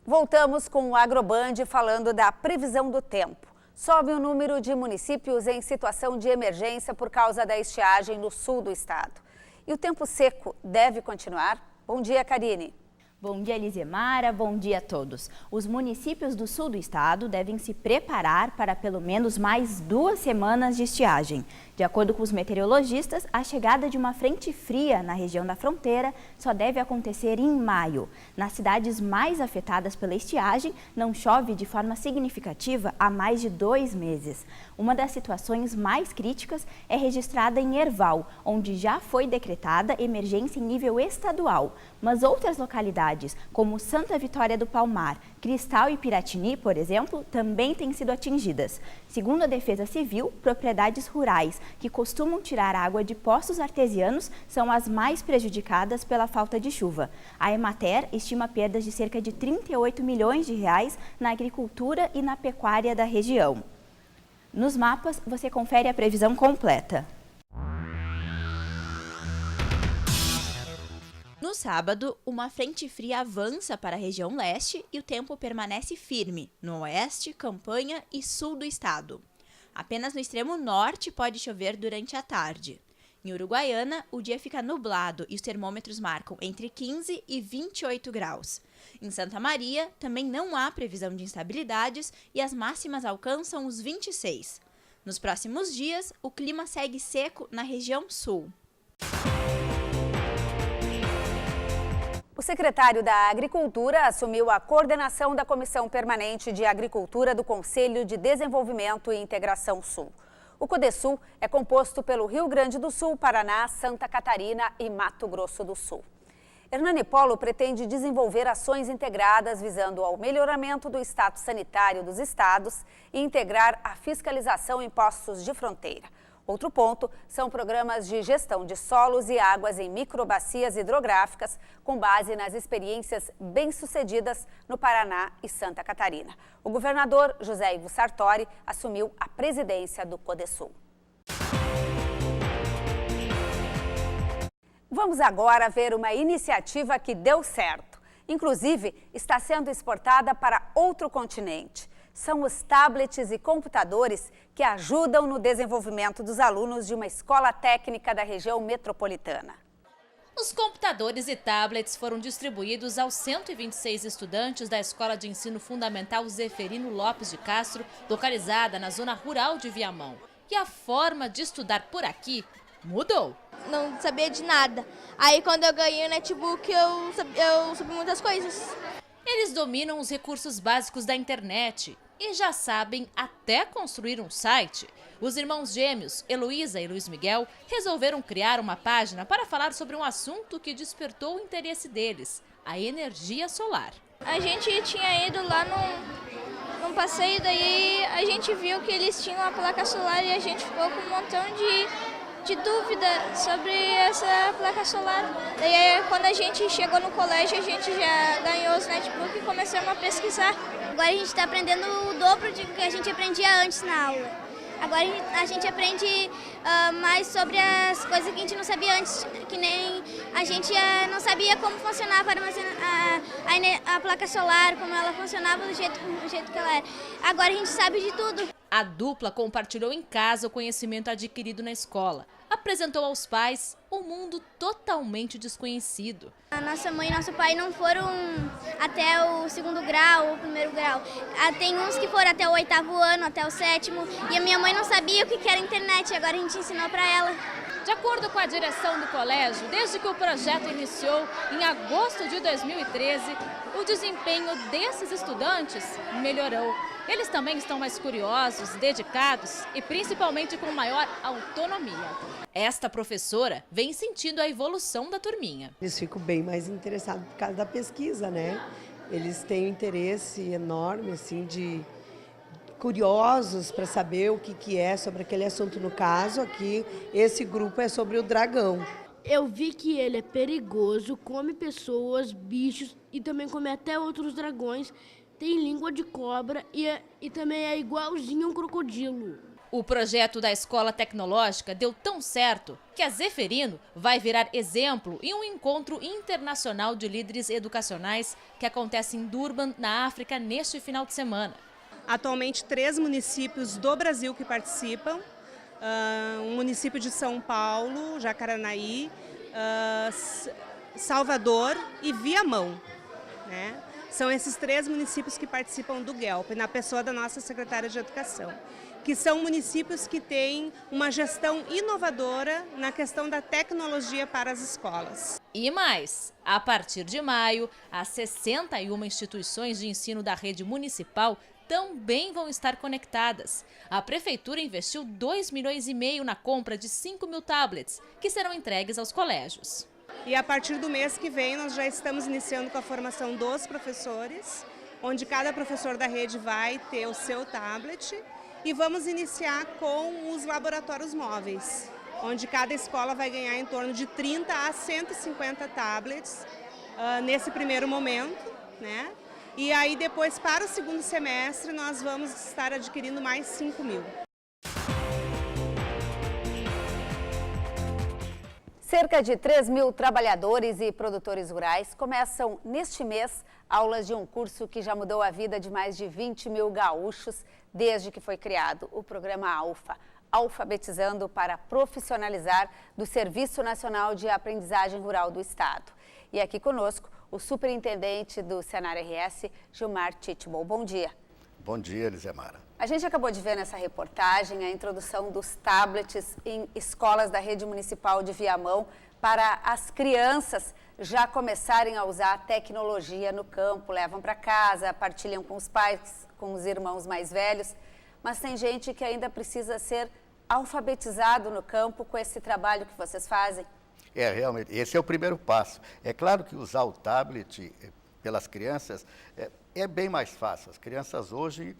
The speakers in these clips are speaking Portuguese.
Voltamos com o Agroband falando da previsão do tempo. Sobe o número de municípios em situação de emergência por causa da estiagem no sul do estado. E o tempo seco deve continuar? Bom dia, Karine. Bom dia, Lisemara. Bom dia a todos. Os municípios do sul do estado devem se preparar para pelo menos mais 2 semanas de estiagem. De acordo com os meteorologistas, a chegada de uma frente fria na região da fronteira só deve acontecer em maio. Nas cidades mais afetadas pela estiagem, não chove de forma significativa há mais de 2 meses. Uma das situações mais críticas é registrada em Herval, onde já foi decretada emergência em nível estadual. Mas outras localidades, como Santa Vitória do Palmar, Cristal e Piratini, por exemplo, também têm sido atingidas. Segundo a Defesa Civil, propriedades rurais que costumam tirar água de poços artesianos são as mais prejudicadas pela falta de chuva. A Emater estima perdas de cerca de 38 milhões de reais na agricultura e na pecuária da região. Nos mapas, você confere a previsão completa. No sábado, uma frente fria avança para a região leste e o tempo permanece firme no oeste, Campanha e sul do estado. Apenas no extremo norte pode chover durante a tarde. Em Uruguaiana, o dia fica nublado e os termômetros marcam entre 15 e 28 graus. Em Santa Maria, também não há previsão de instabilidades e as máximas alcançam os 26. Nos próximos dias, o clima segue seco na região sul. O secretário da Agricultura assumiu a coordenação da Comissão Permanente de Agricultura do Conselho de Desenvolvimento e Integração Sul. O CODESUL é composto pelo Rio Grande do Sul, Paraná, Santa Catarina e Mato Grosso do Sul. Hernani Polo pretende desenvolver ações integradas visando ao melhoramento do status sanitário dos estados e integrar a fiscalização em postos de fronteira. Outro ponto são programas de gestão de solos e águas em microbacias hidrográficas, com base nas experiências bem-sucedidas no Paraná e Santa Catarina. O governador José Ivo Sartori assumiu a presidência do CODESUL. Vamos agora ver uma iniciativa que deu certo. Inclusive, está sendo exportada para outro continente. São os tablets e computadores que ajudam no desenvolvimento dos alunos de uma escola técnica da região metropolitana. Os computadores e tablets foram distribuídos aos 126 estudantes da Escola de Ensino Fundamental Zeferino Lopes de Castro, localizada na zona rural de Viamão. E a forma de estudar por aqui mudou. Não sabia de nada. Aí quando eu ganhei o netbook, eu soube muitas coisas. Eles dominam os recursos básicos da internet e já sabem até construir um site. Os irmãos gêmeos, Heloísa e Luiz Miguel, resolveram criar uma página para falar sobre um assunto que despertou o interesse deles, a energia solar. A gente tinha ido lá num passeio, daí a gente viu que eles tinham a placa solar e a gente ficou com um montão de dúvida sobre essa placa solar. Daí quando a gente chegou no colégio, a gente já ganhou os netbooks e começamos a pesquisar. Agora a gente está aprendendo o dobro do que a gente aprendia antes na aula. Agora a gente aprende mais sobre as coisas que a gente não sabia antes, que nem a gente não sabia como funcionava a placa solar, como ela funcionava do jeito que ela era. Agora a gente sabe de tudo. A dupla compartilhou em casa o conhecimento adquirido na escola. Apresentou aos pais um mundo totalmente desconhecido. A nossa mãe e nosso pai não foram até o 2º grau, o 1º grau. Tem uns que foram até o 8º ano, até o 7º. E a minha mãe não sabia o que era internet, agora a gente ensinou para ela. De acordo com a direção do colégio, desde que o projeto iniciou em agosto de 2013, o desempenho desses estudantes melhorou. Eles também estão mais curiosos, dedicados e principalmente com maior autonomia. Esta professora vem sentindo a evolução da turminha. Eles ficam bem mais interessados por causa da pesquisa, né? Eles têm um interesse enorme, assim, de curiosos para saber o que é sobre aquele assunto. No caso aqui, esse grupo é sobre o dragão. Eu vi que ele é perigoso, come pessoas, bichos e também come até outros dragões. Tem língua de cobra e também é igualzinho a um crocodilo. O projeto da Escola Tecnológica deu tão certo que a Zeferino vai virar exemplo em um encontro internacional de líderes educacionais que acontece em Durban, na África, neste final de semana. Atualmente, 3 municípios do Brasil que participam, um município de São Paulo, Jacaranaí, Salvador e Viamão, né? São esses 3 municípios que participam do GELP, na pessoa da nossa secretária de Educação, que são municípios que têm uma gestão inovadora na questão da tecnologia para as escolas. E mais, a partir de maio, as 61 instituições de ensino da rede municipal também vão estar conectadas. A Prefeitura investiu 2,5 milhões na compra de 5.000 tablets, que serão entregues aos colégios. E a partir do mês que vem, nós já estamos iniciando com a formação dos professores, onde cada professor da rede vai ter o seu tablet, e vamos iniciar com os laboratórios móveis, onde cada escola vai ganhar em torno de 30 a 150 tablets nesse primeiro momento, né? E aí depois, para o segundo semestre, nós vamos estar adquirindo mais 5.000. Cerca de 3.000 trabalhadores e produtores rurais começam neste mês aulas de um curso que já mudou a vida de mais de 20.000 gaúchos desde que foi criado, o programa ALFA, Alfabetizando para Profissionalizar, do Serviço Nacional de Aprendizagem Rural do Estado. E aqui conosco, o superintendente do Senar RS, Gilmar Titbol. Bom dia. Bom dia, Elisemara. A gente acabou de ver nessa reportagem a introdução dos tablets em escolas da rede municipal de Viamão para as crianças já começarem a usar a tecnologia no campo, levam para casa, partilham com os pais, com os irmãos mais velhos, mas tem gente que ainda precisa ser alfabetizado no campo com esse trabalho que vocês fazem. Realmente, esse é o primeiro passo. É claro que usar o tablet pelas crianças é bem mais fácil. As crianças hoje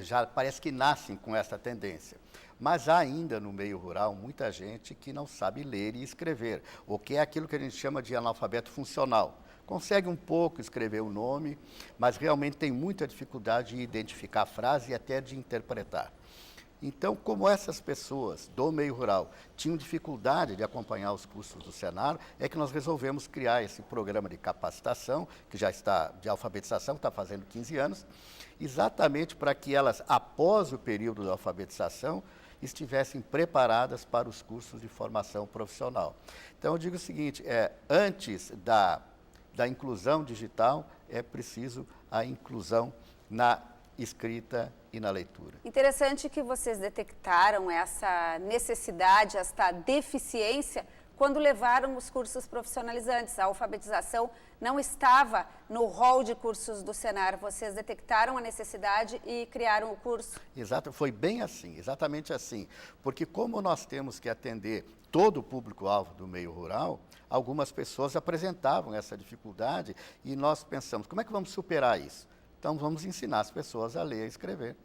já parece que nascem com essa tendência. Mas há ainda no meio rural muita gente que não sabe ler e escrever, o que é aquilo que a gente chama de analfabeto funcional. Consegue um pouco escrever o nome, mas realmente tem muita dificuldade de identificar a frase e até de interpretar. Então, como essas pessoas do meio rural tinham dificuldade de acompanhar os cursos do Senar, é que nós resolvemos criar esse programa de capacitação, que já está, de alfabetização, que está fazendo 15 anos, exatamente para que elas, após o período da alfabetização, estivessem preparadas para os cursos de formação profissional. Então, eu digo o seguinte, antes da inclusão digital, é preciso a inclusão na escrita e na leitura. Interessante que vocês detectaram essa necessidade, essa deficiência, quando levaram os cursos profissionalizantes. A alfabetização não estava no rol de cursos do Senar. Vocês detectaram a necessidade e criaram o curso. Exato, foi bem assim, exatamente assim. Porque como nós temos que atender todo o público-alvo do meio rural, algumas pessoas apresentavam essa dificuldade e nós pensamos, como é que vamos superar isso? Então, vamos ensinar as pessoas a ler e escrever,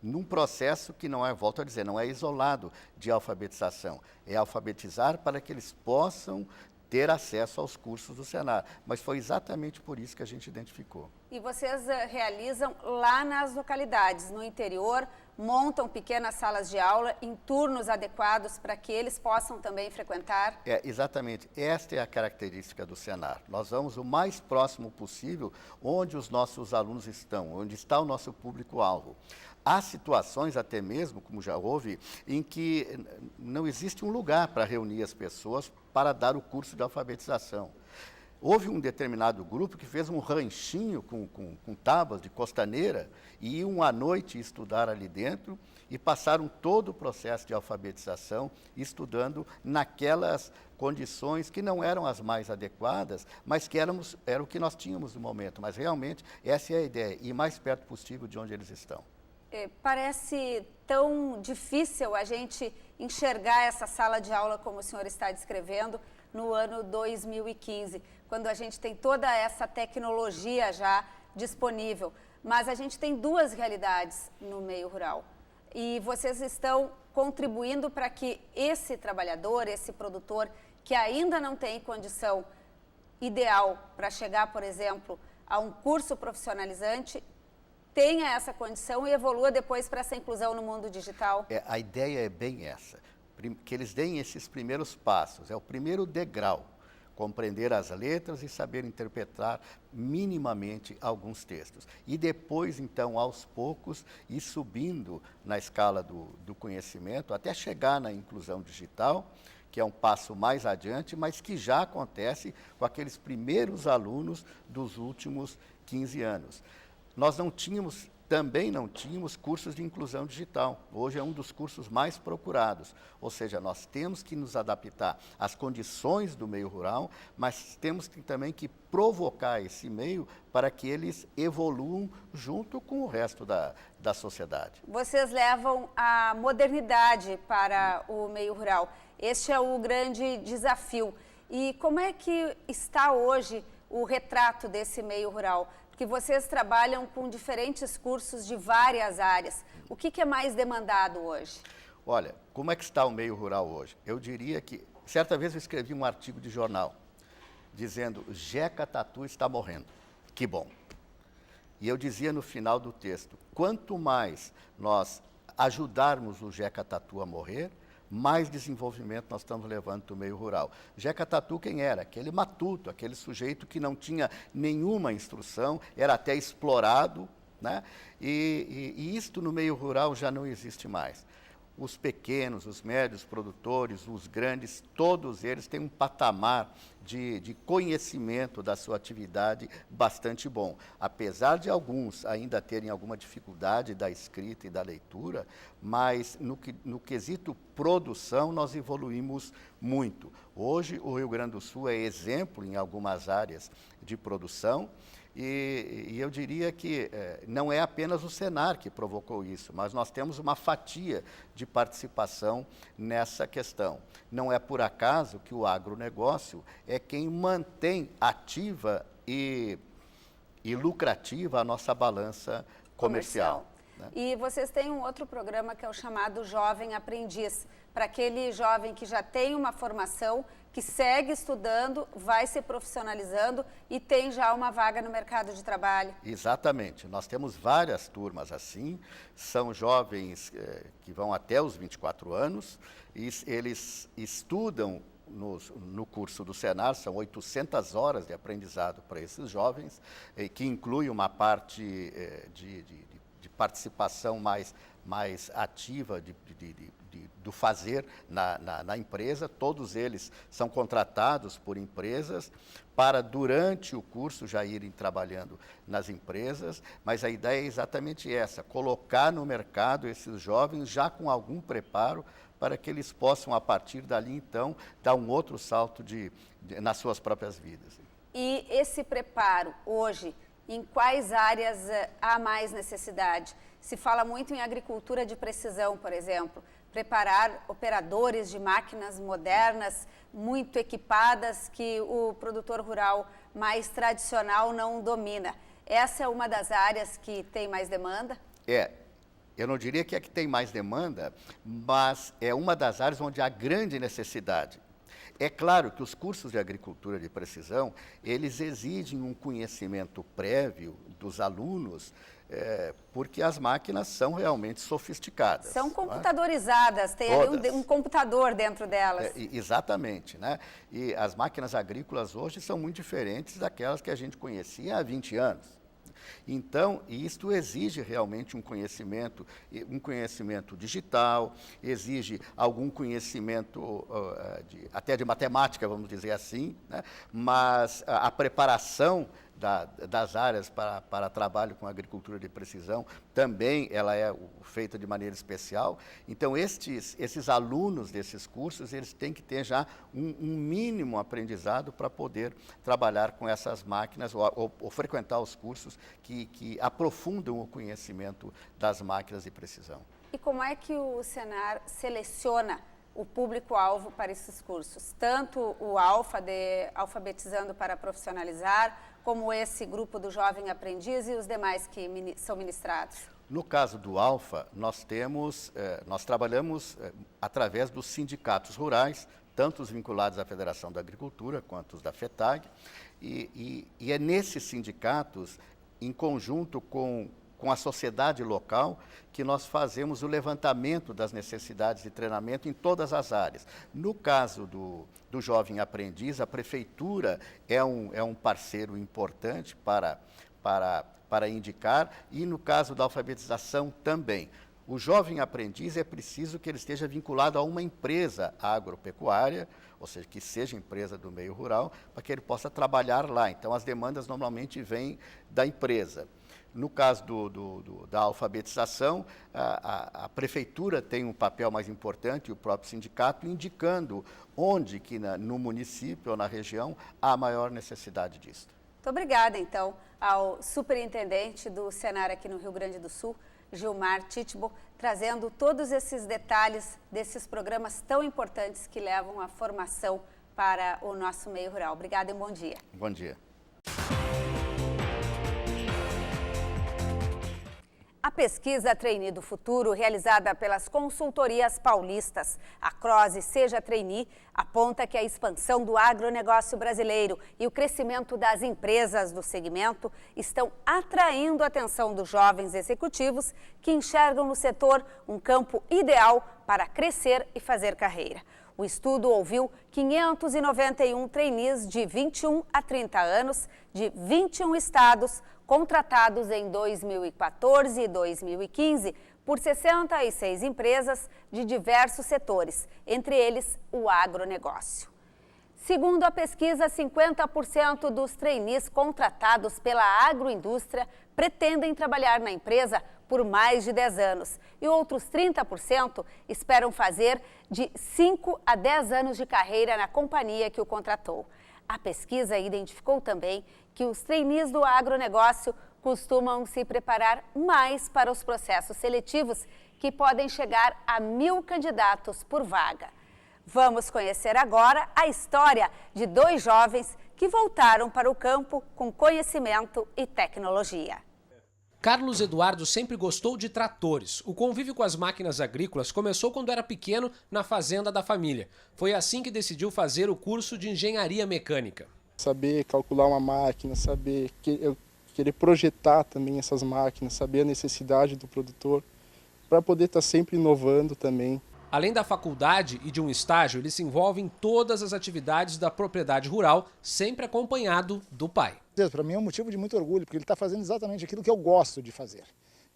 num processo que não é, volto a dizer, não é isolado de alfabetização. É alfabetizar para que eles possam ter acesso aos cursos do Senar. Mas foi exatamente por isso que a gente identificou. E vocês realizam lá nas localidades, no interior, montam pequenas salas de aula em turnos adequados para que eles possam também frequentar? Exatamente. Esta é a característica do Senar. Nós vamos o mais próximo possível onde os nossos alunos estão, onde está o nosso público-alvo. Há situações até mesmo, como já houve, em que não existe um lugar para reunir as pessoas para dar o curso de alfabetização. Houve um determinado grupo que fez um ranchinho com tábuas de costaneira e iam à noite estudar ali dentro e passaram todo o processo de alfabetização estudando naquelas condições que não eram as mais adequadas, mas que era o que nós tínhamos no momento. Mas realmente essa é a ideia, ir mais perto possível de onde eles estão. Parece tão difícil a gente enxergar essa sala de aula como o senhor está descrevendo no ano 2015, quando a gente tem toda essa tecnologia já disponível. Mas a gente tem duas realidades no meio rural e vocês estão contribuindo para que esse trabalhador, esse produtor que ainda não tem condição ideal para chegar, por exemplo, a um curso profissionalizante, tenha essa condição e evolua depois para essa inclusão no mundo digital? A ideia é bem essa, que eles deem esses primeiros passos, é o primeiro degrau, compreender as letras e saber interpretar minimamente alguns textos. E depois, então, aos poucos, ir subindo na escala do conhecimento, até chegar na inclusão digital, que é um passo mais adiante, mas que já acontece com aqueles primeiros alunos dos últimos 15 anos. Nós também não tínhamos cursos de inclusão digital. Hoje é um dos cursos mais procurados. Ou seja, nós temos que nos adaptar às condições do meio rural, mas temos também que provocar esse meio para que eles evoluam junto com o resto da sociedade. Vocês levam a modernidade para o meio rural. Este é o grande desafio. E como é que está hoje o retrato desse meio rural? Porque vocês trabalham com diferentes cursos de várias áreas. O que é mais demandado hoje? Olha, como é que está o meio rural hoje? Eu diria que, certa vez eu escrevi um artigo de jornal, dizendo, Jeca Tatu está morrendo. Que bom. E eu dizia no final do texto, quanto mais nós ajudarmos o Jeca Tatu a morrer, mais desenvolvimento nós estamos levando para o meio rural. Jeca Tatu quem era? Aquele matuto, aquele sujeito que não tinha nenhuma instrução, era até explorado, né? E isto no meio rural já não existe mais. Os pequenos, os médios produtores, os grandes, todos eles têm um patamar de conhecimento da sua atividade bastante bom. Apesar de alguns ainda terem alguma dificuldade da escrita e da leitura, mas no quesito produção nós evoluímos muito. Hoje o Rio Grande do Sul é exemplo em algumas áreas de produção, e eu diria que não é apenas o Senar que provocou isso, mas nós temos uma fatia de participação nessa questão. Não é por acaso que o agronegócio é quem mantém ativa e lucrativa a nossa balança comercial. Né? E vocês têm um outro programa que é o chamado Jovem Aprendiz, para aquele jovem que já tem uma formação, que segue estudando, vai se profissionalizando e tem já uma vaga no mercado de trabalho. Exatamente. Nós temos várias turmas assim, são jovens que vão até os 24 anos, e eles estudam no curso do Senar, são 800 horas de aprendizado para esses jovens, que inclui uma parte de participação mais ativa do fazer na empresa. Todos eles são contratados por empresas para, durante o curso, já irem trabalhando nas empresas, mas a ideia é exatamente essa, colocar no mercado esses jovens já com algum preparo para que eles possam, a partir dali, então, dar um outro salto nas suas próprias vidas. E esse preparo, hoje, em quais áreas há mais necessidade? Se fala muito em agricultura de precisão, por exemplo, preparar operadores de máquinas modernas, muito equipadas, que o produtor rural mais tradicional não domina. Essa é uma das áreas que tem mais demanda? Eu não diria que é que tem mais demanda, mas é uma das áreas onde há grande necessidade. É claro que os cursos de agricultura de precisão, eles exigem um conhecimento prévio dos alunos, porque as máquinas são realmente sofisticadas. São computadorizadas, tem ali um computador dentro delas. Exatamente, né? E as máquinas agrícolas hoje são muito diferentes daquelas que a gente conhecia há 20 anos. Então, isto exige realmente um conhecimento digital, exige algum conhecimento até de matemática, vamos dizer assim, né? Mas a preparação das áreas para trabalho com agricultura de precisão também ela é feita de maneira especial. Então, esses alunos desses cursos, eles têm que ter já um mínimo aprendizado para poder trabalhar com essas máquinas ou frequentar os cursos que aprofundam o conhecimento das máquinas de precisão. E como é que o Senar seleciona o público-alvo para esses cursos? Tanto o Alfa, de Alfabetizando para Profissionalizar, como esse grupo do Jovem Aprendiz e os demais que são ministrados? No caso do Alfa, nós trabalhamos através dos sindicatos rurais, tanto os vinculados à Federação da Agricultura quanto os da FETAG, e é nesses sindicatos, em conjunto com com a sociedade local, que nós fazemos o levantamento das necessidades de treinamento em todas as áreas. No caso do jovem aprendiz, a prefeitura é um parceiro importante para indicar, e no caso da alfabetização também. O jovem aprendiz é preciso que ele esteja vinculado a uma empresa agropecuária, ou seja, que seja empresa do meio rural, para que ele possa trabalhar lá. Então, as demandas normalmente vêm da empresa. No caso da alfabetização, a prefeitura tem um papel mais importante, e o próprio sindicato, indicando onde que no município ou na região há maior necessidade disso. Muito obrigada, então, ao superintendente do Senar aqui no Rio Grande do Sul, Gilmar Titbo, trazendo todos esses detalhes desses programas tão importantes que levam a formação para o nosso meio rural. Obrigada e bom dia. Bom dia. A pesquisa Trainee do Futuro, realizada pelas consultorias paulistas, a CROSE Seja Trainee, aponta que a expansão do agronegócio brasileiro e o crescimento das empresas do segmento estão atraindo a atenção dos jovens executivos que enxergam no setor um campo ideal para crescer e fazer carreira. O estudo ouviu 591 trainees de 21 a 30 anos de 21 estados, contratados em 2014 e 2015 por 66 empresas de diversos setores, entre eles o agronegócio. Segundo a pesquisa, 50% dos trainees contratados pela agroindústria pretendem trabalhar na empresa por mais de 10 anos e outros 30% esperam fazer de 5 a 10 anos de carreira na companhia que o contratou. A pesquisa identificou também que os trainees do agronegócio costumam se preparar mais para os processos seletivos, que podem chegar a 1.000 candidatos por vaga. Vamos conhecer agora a história de 2 jovens que voltaram para o campo com conhecimento e tecnologia. Carlos Eduardo sempre gostou de tratores. O convívio com as máquinas agrícolas começou quando era pequeno na fazenda da família. Foi assim que decidiu fazer o curso de engenharia mecânica. Saber calcular uma máquina, querer projetar também essas máquinas, saber a necessidade do produtor, para poder estar sempre inovando também. Além da faculdade e de um estágio, ele se envolve em todas as atividades da propriedade rural, sempre acompanhado do pai. Para mim é um motivo de muito orgulho, porque ele está fazendo exatamente aquilo que eu gosto de fazer.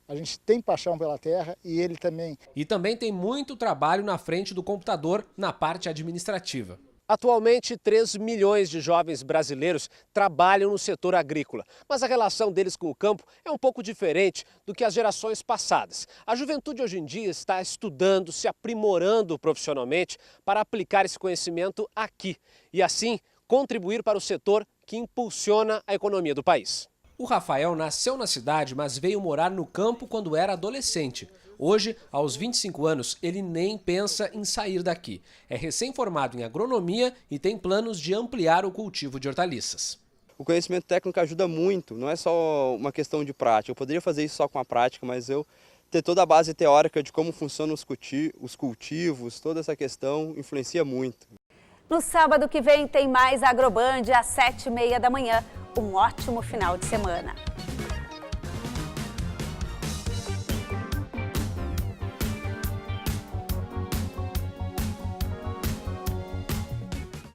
A gente tem paixão pela terra e ele também. E também tem muito trabalho na frente do computador, na parte administrativa. Atualmente, 3 milhões de jovens brasileiros trabalham no setor agrícola, mas a relação deles com o campo é um pouco diferente do que as gerações passadas. A juventude hoje em dia está estudando, se aprimorando profissionalmente para aplicar esse conhecimento aqui e assim contribuir para o setor que impulsiona a economia do país. O Rafael nasceu na cidade, mas veio morar no campo quando era adolescente. Hoje, aos 25 anos, ele nem pensa em sair daqui. É recém-formado em agronomia e tem planos de ampliar o cultivo de hortaliças. O conhecimento técnico ajuda muito, não é só uma questão de prática. Eu poderia fazer isso só com a prática, mas eu ter toda a base teórica de como funcionam os cultivos, toda essa questão influencia muito. No sábado que vem tem mais Agroband às 7h30 da manhã. Um ótimo final de semana.